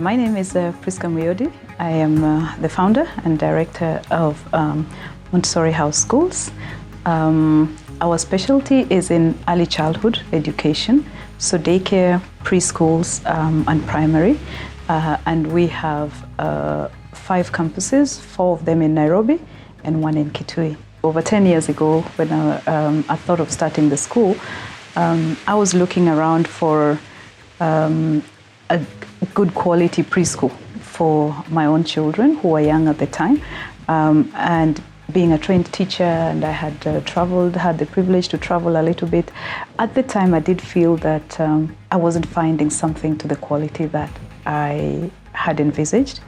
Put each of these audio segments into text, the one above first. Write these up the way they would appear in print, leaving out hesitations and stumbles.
My name is Priska Muyodi. I am the founder and director of Montessori House Schools. Our specialty is in early childhood education, so daycare, preschools, and primary. And we have 5 campuses, 4 of them in Nairobi and 1 in Kitui. Over 10 years ago, when I thought of starting the school, I was looking around for a good quality preschool for my own children who were young at the time. And being a trained teacher, and I had had the privilege to travel a little bit. At the time, I did feel that I wasn't finding something to the quality that I had envisaged.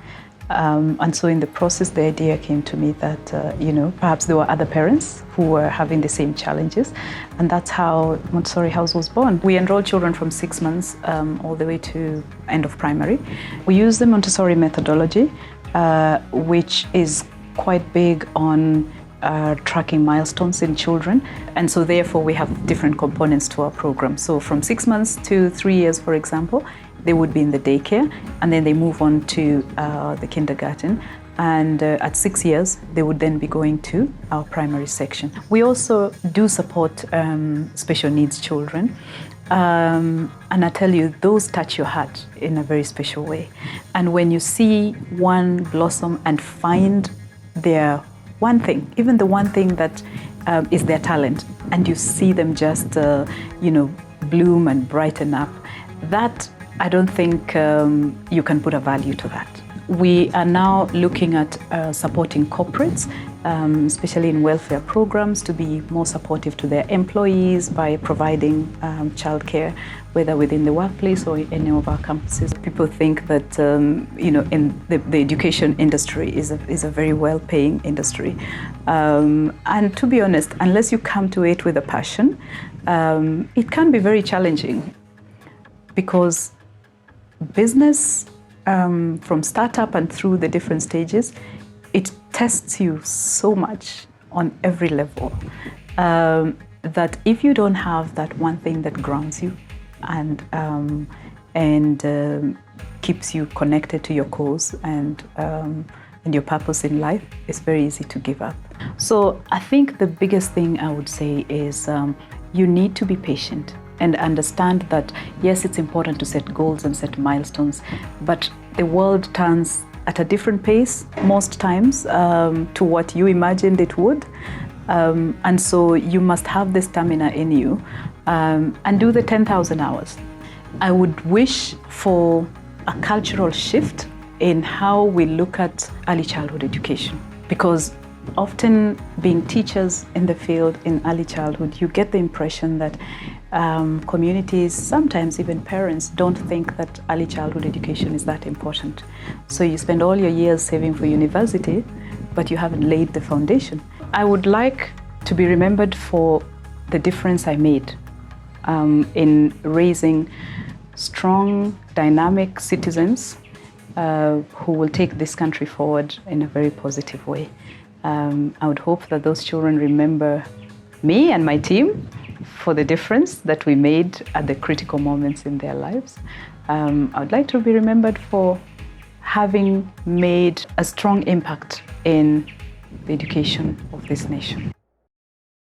And so in the process, the idea came to me that, perhaps there were other parents who were having the same challenges. And that's how Montessori House was born. We enroll children from 6 months all the way to end of primary. We use the Montessori methodology, which is quite big on tracking milestones in children. And so therefore we have different components to our program. So from 6 months to 3 years, for example, they would be in the daycare, and then they move on to the kindergarten. And at 6 years, they would then be going to our primary section. We also do support special needs children. And I tell you, those touch your heart in a very special way. And when you see one blossom and find their one thing, even the one thing that is their talent, and you see them just, bloom and brighten up, that I don't think you can put a value to that. We are now looking at supporting corporates, especially in welfare programs, to be more supportive to their employees by providing childcare, whether within the workplace or in any of our campuses. People think that in the education industry is a very well-paying industry, and to be honest, unless you come to it with a passion, it can be very challenging, because business, from startup and through the different stages, it tests you so much on every level, that if you don't have that one thing that grounds you and keeps you connected to your cause and your purpose in life, it's very easy to give up. So I think the biggest thing I would say is you need to be patient and understand that, yes, it's important to set goals and set milestones, but the world turns at a different pace most times to what you imagined it would. And so you must have the stamina in you and do the 10,000 hours. I would wish for a cultural shift in how we look at early childhood education, because often being teachers in the field in early childhood, you get the impression that communities, sometimes even parents, don't think that early childhood education is that important. So you spend all your years saving for university, but you haven't laid the foundation. I would like to be remembered for the difference I made in raising strong, dynamic citizens who will take this country forward in a very positive way. I would hope that those children remember me and my team for the difference that we made at the critical moments in their lives. I would like to be remembered for having made a strong impact in the education of this nation.